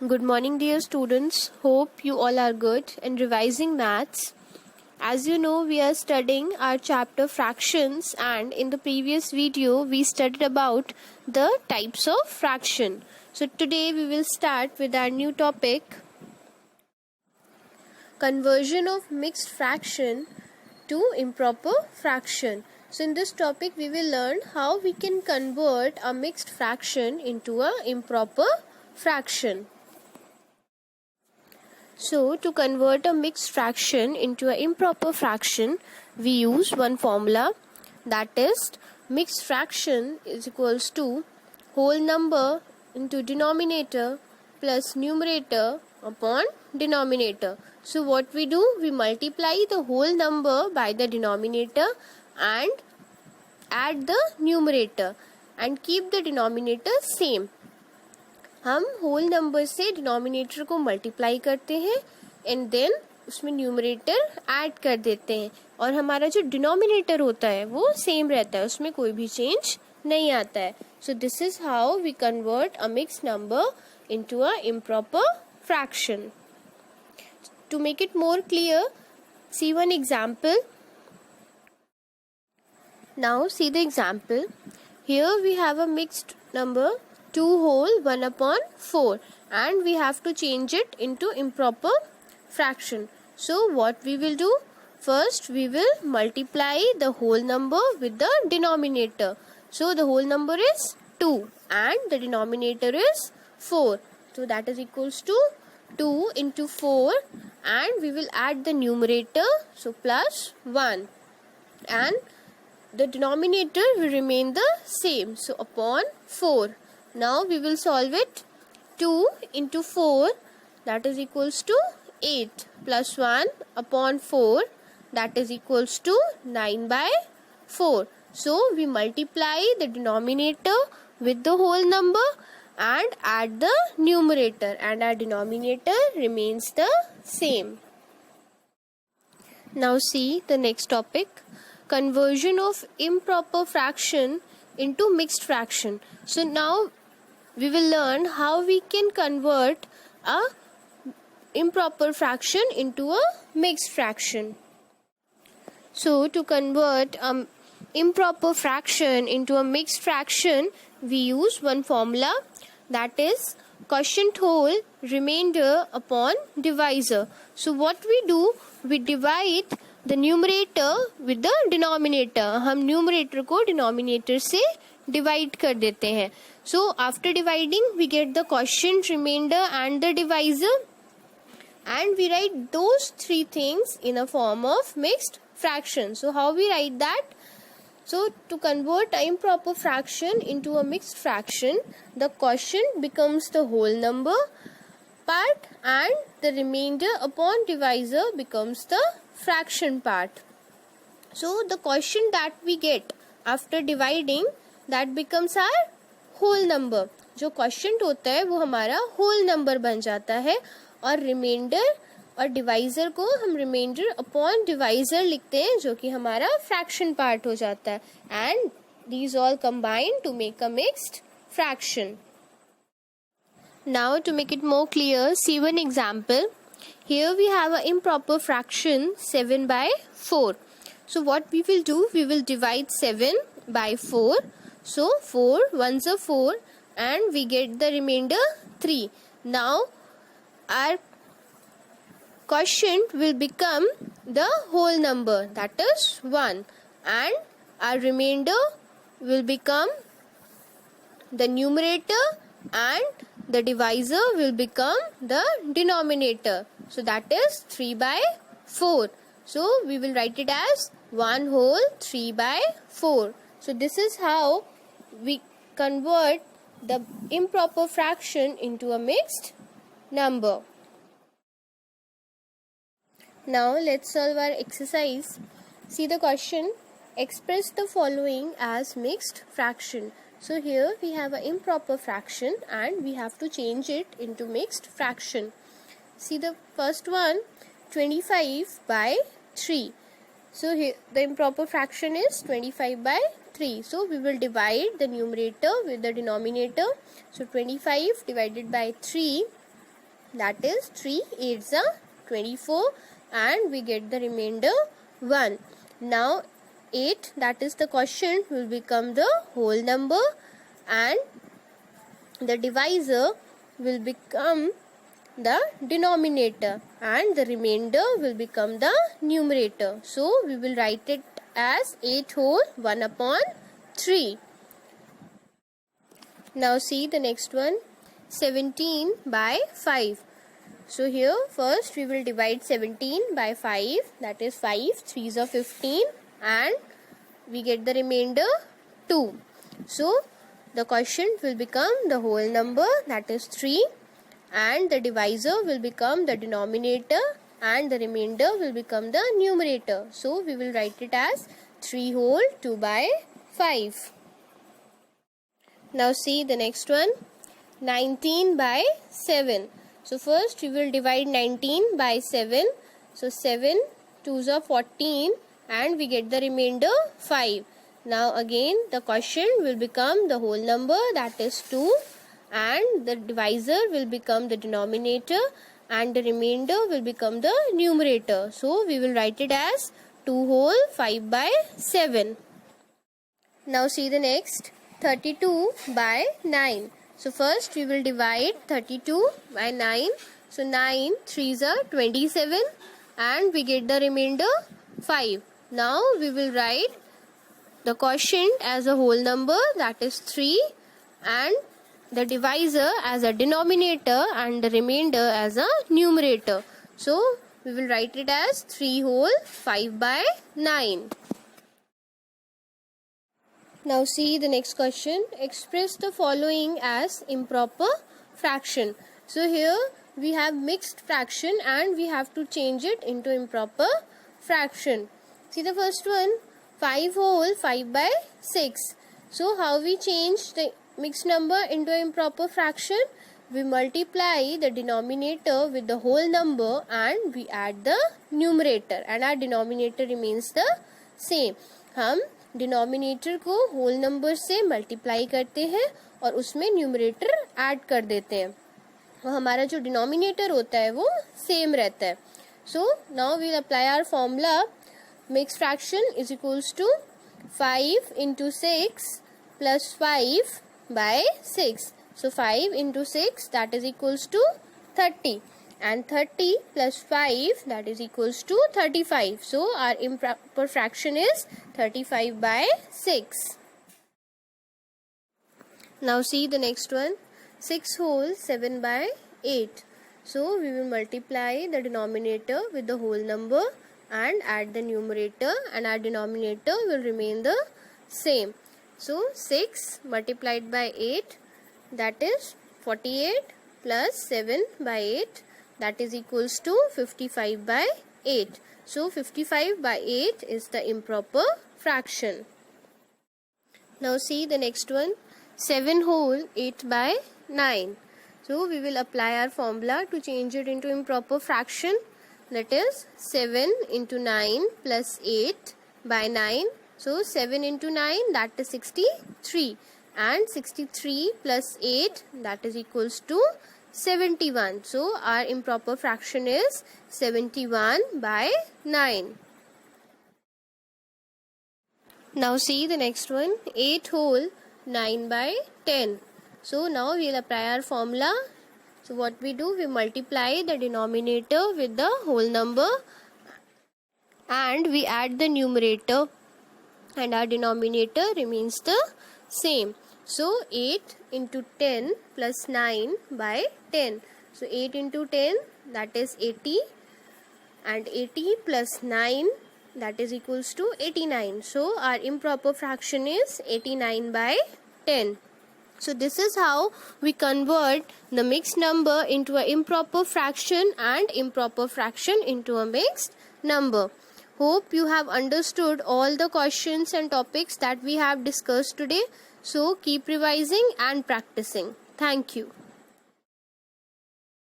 Good morning, dear students. Hope you all are good and revising maths. As you know, we are studying our chapter fractions, and in the previous video we studied about the types of fraction. So today we will start with our new topic, conversion of mixed fraction to improper fraction. So in this topic we will learn how we can convert a mixed fraction into a improper fraction. So to convert a mixed fraction into an improper fraction, we use one formula, that is mixed fraction is equals to whole number into denominator plus numerator upon denominator. So what we do, we multiply the whole number by the denominator and add the numerator and keep the denominator same. हम whole number से denominator को multiply करते हैं and then उसमें numerator add कर देते हैं और हमारा जो डिनोमिनेटर होता है वो सेम रहता है, उसमें कोई भी चेंज नहीं आता है. So this is how we convert a mixed number into a improper fraction. To make it more clear, see one example. Now see the example. Here we have a mixed number 2 whole 1 upon 4 and we have to change it into improper fraction. So what we will do? First we will multiply the whole number with the denominator. So the whole number is 2 and the denominator is 4. So that is equals to 2 into 4 and we will add the numerator, so plus 1, and the denominator will remain the same, so upon 4. Now we will solve it. 2 into 4, that is equals to 8, plus 1 upon 4, that is equals to 9 by 4. So we multiply the denominator with the whole number and add the numerator and our denominator remains the same. Now see the next topic, conversion of improper fraction into mixed fraction. So now we will learn how we can convert a improper fraction into a mixed fraction. So to convert improper fraction into a mixed fraction, we use one formula, that is quotient whole remainder upon divisor. So what we do, we divide the numerator with the denominator. हम numerator को denominator से divide कर देते हैं. So after dividing we get the quotient, remainder and the divisor, and we write those three things in a form of mixed fraction. So how we write that? So to convert an improper fraction into a mixed fraction, the quotient becomes the whole number part and the remainder upon divisor becomes the fraction part. So the quotient that we get after dividing, that becomes our whole number. जो quotient होता है वो हमारा whole number बन जाता है और reminder और डिवाइजर को हम रिमाइंडर अपॉन डिवाइजर लिखते हैं, जो कि हमारा फ्रैक्शन पार्ट हो जाता है, and these all combine to make a mixed fraction. Now to make it more clear, see one example. Here we have a improper fraction 7 by 4. So what we will do, we will divide 7 by 4. So 4 ones are 4 and we get the remainder 3. Now our quotient will become the whole number, that is 1, and our remainder will become the numerator and the divisor will become the denominator. So that is 3 by 4. So we will write it as 1 whole 3 by 4. So this is how we convert the improper fraction into a mixed number. Now let's solve our exercise. See the question. Express the following as mixed fraction. So here we have an improper fraction and we have to change it into mixed fraction. See the first one, 25 by 3. So here the improper fraction is 25 by 3. So we will divide the numerator with the denominator. So 25 divided by 3, that is 3 8s are 24, and we get the remainder 1. Now 8, that is the quotient, will become the whole number, and the divisor will become the denominator, and the remainder will become the numerator. So we will write it as 8 whole 1 upon 3. Now see the next one, 17 by 5. So here first we will divide 17 by 5, that is 5 3s are 15, and we get the remainder 2. So the quotient will become the whole number, that is 3, and the divisor will become the denominator, and the remainder will become the numerator. So we will write it as 3 whole 2 by 5. Now see the next one, 19 by 7. So first we will divide 19 by 7. So 7 2s are 14, and we get the remainder 5. Now again the quotient will become the whole number, that is 2, and the divisor will become the denominator, and the remainder will become the numerator. So we will write it as 2 whole 5 by 7. Now see the next, 32 by 9. So first we will divide 32 by 9. So 9 3s are 27, and we get the remainder 5. Now we will write the quotient as a whole number, that is 3, and the divisor as a denominator, and the remainder as a numerator. So we will write it as 3 whole 5 by 9. Now see the next question. Express the following as improper fraction. So here we have mixed fraction, and we have to change it into improper fraction. See the first one, 5 whole 5 by 6. So how we change the mixed number into improper fraction? We multiply the denominator with the whole number, and we add the numerator, and our denominator remains the same. हम denominator को whole number से multiply करते हैं और उसमें numerator add कर देते हैं, और हमारा जो डिनोमिनेटर होता है वो सेम रहता है. So now we will apply our formula. Mixed fraction is equals to 5 into 6 plus 5 by 6. So 5 into 6, that is equals to 30, and 30 plus 5, that is equals to 35. So our improper fraction is 35 by 6. Now see the next one, 6 whole 7 by 8. So we will multiply the denominator with the whole number and add the numerator, and our denominator will remain the same. So 6 multiplied by 8, that is 48, plus 7 by 8, that is equals to 55 by 8. So 55 by 8 is the improper fraction. Now see the next one, 7 whole 8 by 9. So we will apply our formula to change it into improper fraction. That is 7 into 9 plus 8 by 9. So 7 into 9, that is 63, and 63 plus 8, that is equals to 71. So our improper fraction is 71 by 9. Now see the next one, 8 whole 9 by 10. So now we will apply our formula. So what we do, we multiply the denominator with the whole number, and we add the numerator, and our denominator remains the same. So 8 into 10 plus 9 by 10. So 8 into 10, that is 80, and 80 plus 9, that is equals to 89. So our improper fraction is 89 by 10. So this is how we convert the mixed number into an improper fraction and improper fraction into a mixed number. Hope you have understood all the questions and topics that we have discussed today. So keep revising and practicing. Thank you.